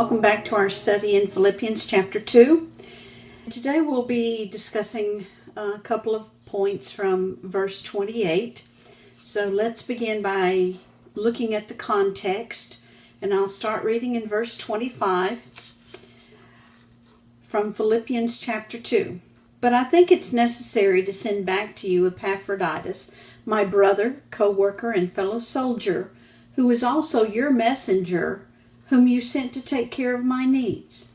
welcome back to our study in Philippians chapter 2. Today we'll be discussing a couple of points from verse 28. So let's begin by looking at the context, and I'll start reading in verse 25 from Philippians chapter 2. But I think it's necessary to send back to you Epaphroditus, my brother, co-worker, and fellow soldier, who is also your messenger, whom you sent to take care of my needs.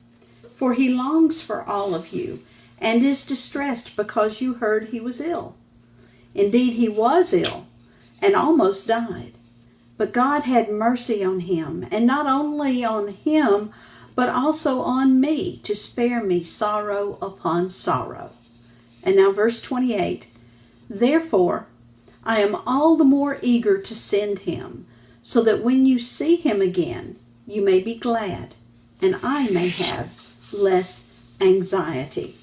For he longs for all of you, and is distressed because you heard he was ill. Indeed, he was ill, and almost died. But God had mercy on him, and not only on him, but also on me, to spare me sorrow upon sorrow. And now verse 28, Therefore, I am all the more eager to send him, so that when you see him again, you may be glad, and I may have less anxiety.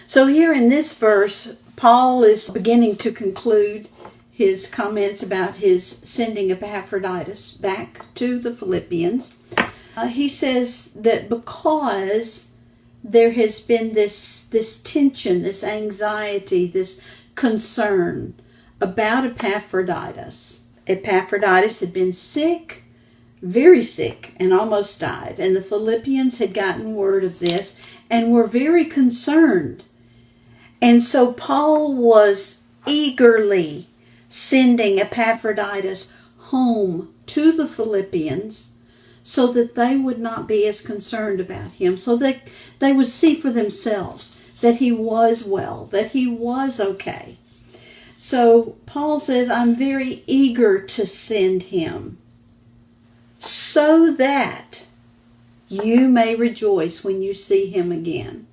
So here in this verse, Paul is beginning to conclude his comments about his sending Epaphroditus back to the Philippians. He says that because there has been this tension, this anxiety, this concern about Epaphroditus. Epaphroditus had been sick, very sick, and almost died. And the Philippians had gotten word of this and were very concerned. And so Paul was eagerly sending Epaphroditus home to the Philippians so that they would not be as concerned about him, so that they would see for themselves that he was well, that he was okay. So Paul says, I'm very eager to send him so that you may rejoice when you see him again.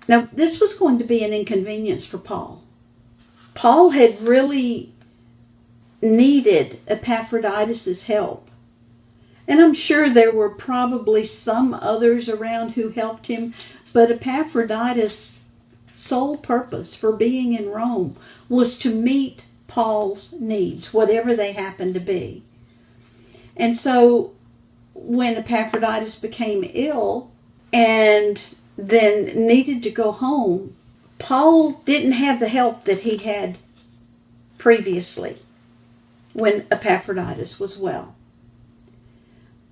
Now, this was going to be an inconvenience for Paul. Paul had really needed Epaphroditus' help. And I'm sure there were probably some others around who helped him, but Epaphroditus' sole purpose for being in Rome was to meet Paul's needs, whatever they happened to be. And so when Epaphroditus became ill and then needed to go home, Paul didn't have the help that he had previously when Epaphroditus was well.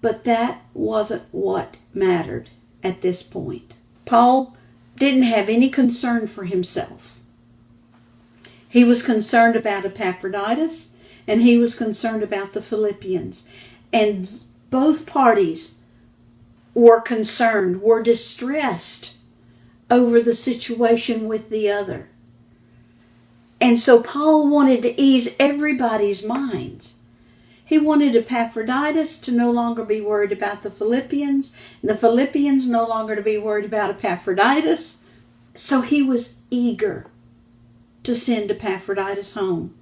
But that wasn't what mattered at this point. Paul didn't have any concern for himself. He was concerned about Epaphroditus, and he was concerned about the Philippians. And both parties were concerned, were distressed over the situation with the other. And so Paul wanted to ease everybody's minds. He wanted Epaphroditus to no longer be worried about the Philippians, and the Philippians no longer to be worried about Epaphroditus. So he was eager to send Epaphroditus home,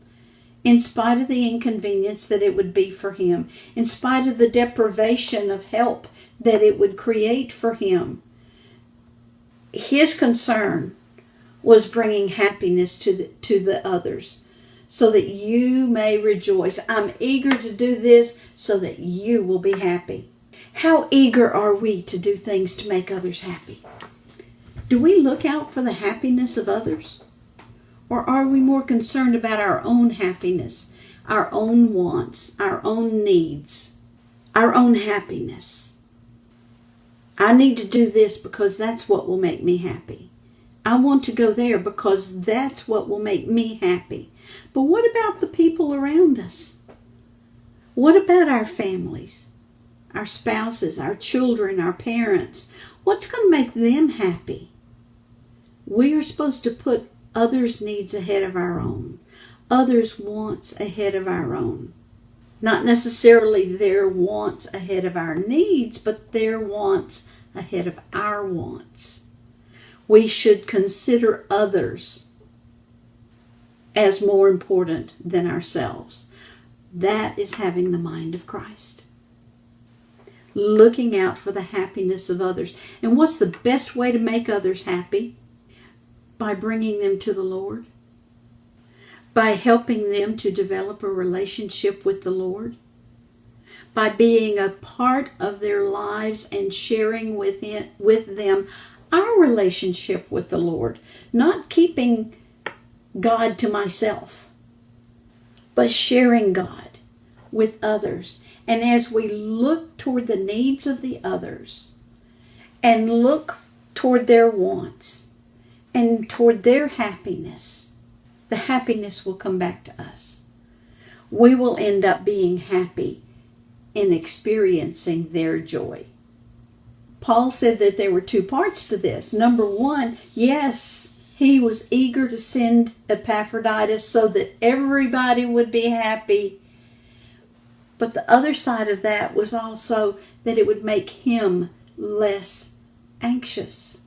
in spite of the inconvenience that it would be for him, in spite of the deprivation of help that it would create for him. His concern was bringing happiness to the others, so that you may rejoice. I'm eager to do this so that you will be happy. How eager are we to do things to make others happy? Do we look out for the happiness of others? Or are we more concerned about our own happiness, our own wants, our own needs, our own happiness? I need to do this because that's what will make me happy. I want to go there because that's what will make me happy. But what about the people around us? What about our families, our spouses, our children, our parents? What's going to make them happy? We are supposed to put others' needs ahead of our own, others' wants ahead of our own. Not necessarily their wants ahead of our needs, but their wants ahead of our wants. We should consider others as more important than ourselves. That is having the mind of Christ. Looking out for the happiness of others. And what's the best way to make others happy? By bringing them to the Lord. By helping them to develop a relationship with the Lord. by being a part of their lives and sharing with them our relationship with the Lord. Not keeping God to myself, but sharing God with others. And as we look toward the needs of the others and look toward their wants and toward their happiness, the happiness will come back to us. We will end up being happy in experiencing their joy. Paul said that there were two parts to this. Number one, yes, he was eager to send Epaphroditus so that everybody would be happy. But the other side of that was also that it would make him less anxious.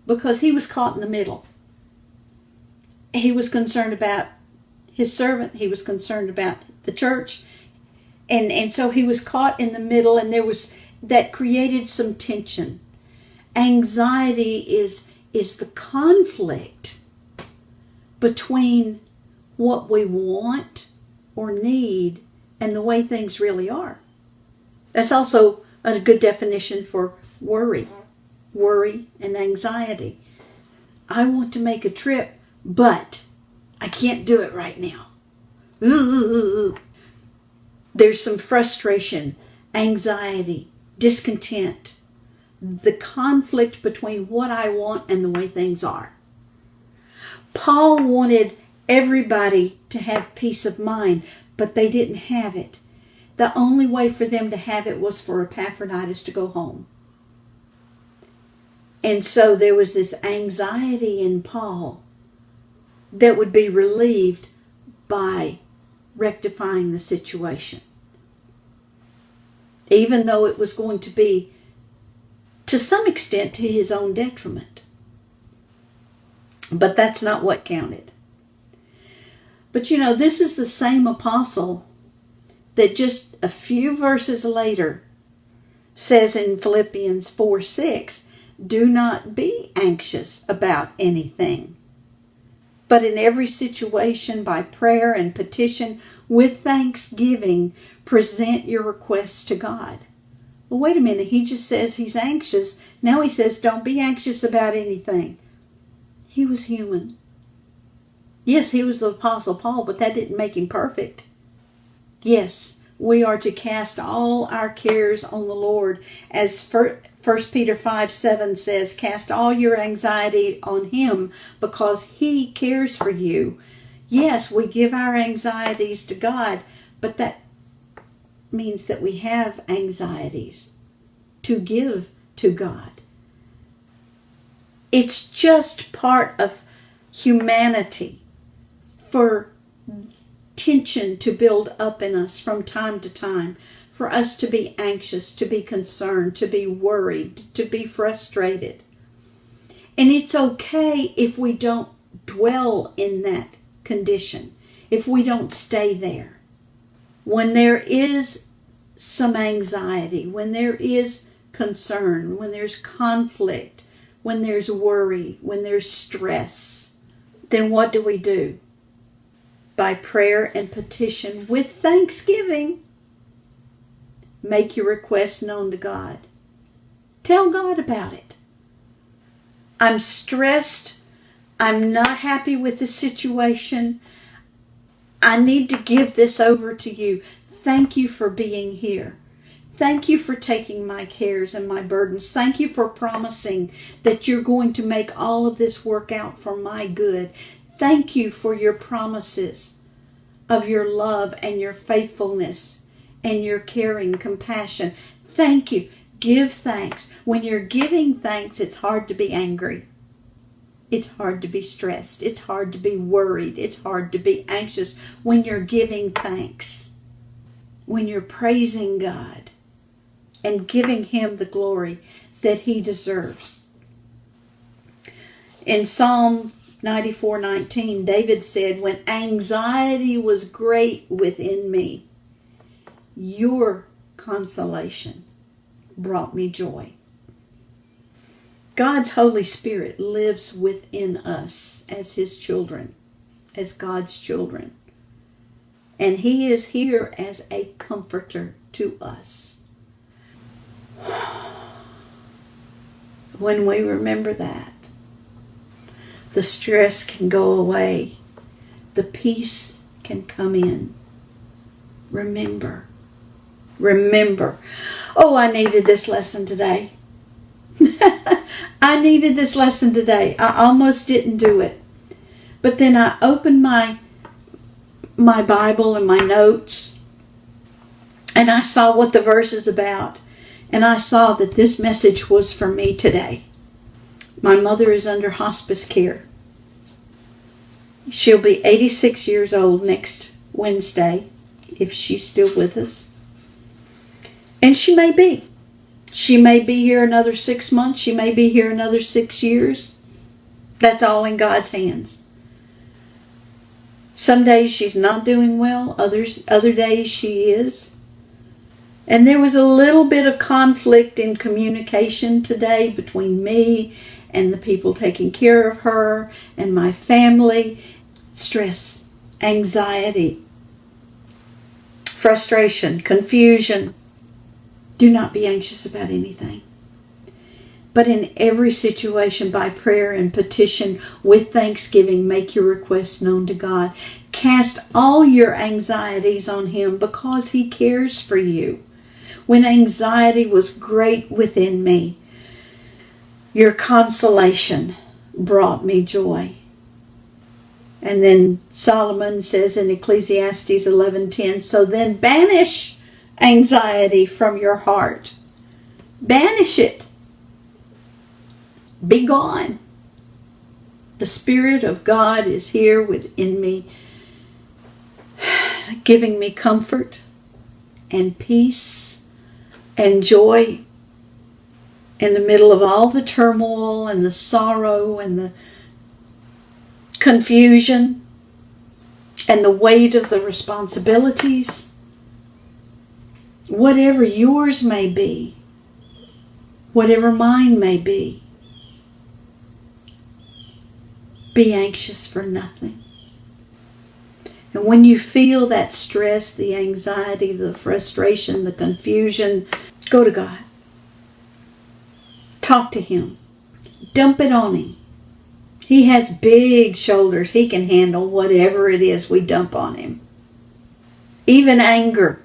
Because he was caught in the middle. He was concerned about his servant. He was concerned about the church. And so he was caught in the middle, and that created some tension. Anxiety is the conflict between what we want or need and the way things really are. That's also a good definition for worry and anxiety. I want to make a trip, but I can't do it right now. There's some frustration, anxiety, discontent, the conflict between what I want and the way things are. Paul wanted everybody to have peace of mind, but they didn't have it. The only way for them to have it was for Epaphroditus to go home. And so there was this anxiety in Paul that would be relieved by rectifying the situation. Even though it was going to be, to some extent, to his own detriment. But that's not what counted. But this is the same apostle that just a few verses later says in Philippians 4:6, do not be anxious about anything, but in every situation by prayer and petition with thanksgiving present your requests to God. Well, wait a minute, he just says he's anxious. Now he says don't be anxious about anything. He was human. Yes, he was the Apostle Paul, but that didn't make him perfect. Yes, we are to cast all our cares on the Lord. As 1 Peter 5:7 says, cast all your anxiety on him because he cares for you. Yes, we give our anxieties to God, but that means that we have anxieties to give to God. It's just part of humanity for tension to build up in us from time to time, for us to be anxious, to be concerned, to be worried, to be frustrated. And it's okay if we don't dwell in that condition, if we don't stay there. When there is some anxiety, when there is concern, when there's conflict, when there's worry, when there's stress, then what do? By prayer and petition with thanksgiving, make your requests known to God. Tell God about it. I'm stressed. I'm not happy with the situation. I need to give this over to you. Thank you for being here. Thank you for taking my cares and my burdens. Thank you for promising that you're going to make all of this work out for my good. Thank you for your promises of your love and your faithfulness and your caring compassion. Thank you. Give thanks. When you're giving thanks, it's hard to be angry. It's hard to be stressed. It's hard to be worried. It's hard to be anxious when you're giving thanks. When you're praising God and giving him the glory that he deserves. In Psalm 94:19, David said, when anxiety was great within me, your consolation brought me joy. God's Holy Spirit lives within us as his children, as God's children. And He is here as a comforter to us. When we remember that, the stress can go away. The peace can come in. Remember. Oh, I needed this lesson today. I needed this lesson today. I almost didn't do it. But then I opened my Bible and my notes, and I saw what the verse is about. And I saw that this message was for me today. My mother is under hospice care. She'll be 86 years old next Wednesday, if she's still with us. And she may be. She may be here another 6 months. She may be here another 6 years. That's all in God's hands. Some days she's not doing well. Other days she is. And there was a little bit of conflict in communication today between me and the people taking care of her and my family. Stress, anxiety, frustration, confusion. Do not be anxious about anything. But in every situation, by prayer and petition, with thanksgiving, make your requests known to God. Cast all your anxieties on Him because He cares for you. When anxiety was great within me, your consolation brought me joy. And then Solomon says in Ecclesiastes 11:10, so then banish anxiety from your heart. Banish it. Be gone. The Spirit of God is here within me, giving me comfort and peace and joy in the middle of all the turmoil and the sorrow and the confusion and the weight of the responsibilities. Whatever yours may be, whatever mine may be anxious for nothing. And when you feel that stress, the anxiety, the frustration, the confusion, go to God. Talk to Him. Dump it on Him. He has big shoulders. He can handle whatever it is we dump on Him. Even anger.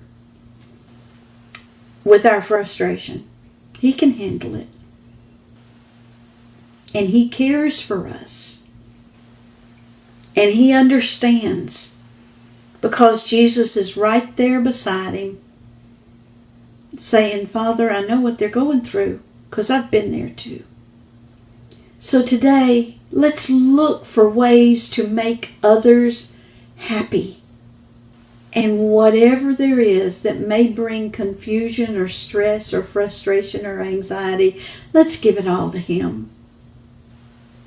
With our frustration, He can handle it. And He cares for us. And He understands, because Jesus is right there beside Him, saying, Father, I know what they're going through, because I've been there too. So today, let's look for ways to make others happy. And whatever there is that may bring confusion or stress or frustration or anxiety, let's give it all to Him.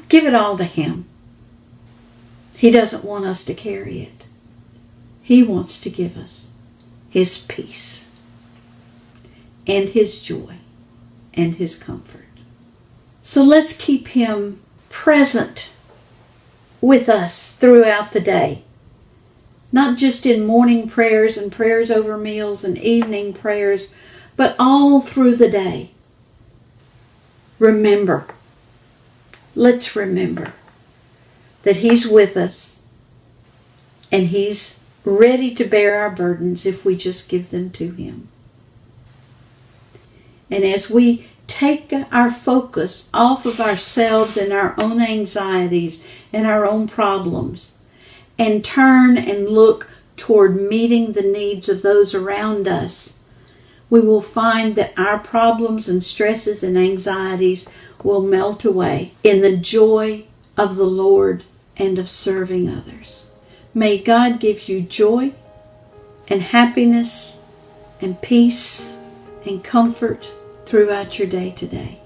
Give it all to Him. He doesn't want us to carry it. He wants to give us His peace and His joy and His comfort. So let's keep Him present with us throughout the day. Not just in morning prayers and prayers over meals and evening prayers, but all through the day. Remember. Let's remember that He's with us and He's ready to bear our burdens if we just give them to Him. And as we take our focus off of ourselves and our own anxieties and our own problems, and turn and look toward meeting the needs of those around us, we will find that our problems and stresses and anxieties will melt away in the joy of the Lord and of serving others. May God give you joy and happiness and peace and comfort throughout your day today.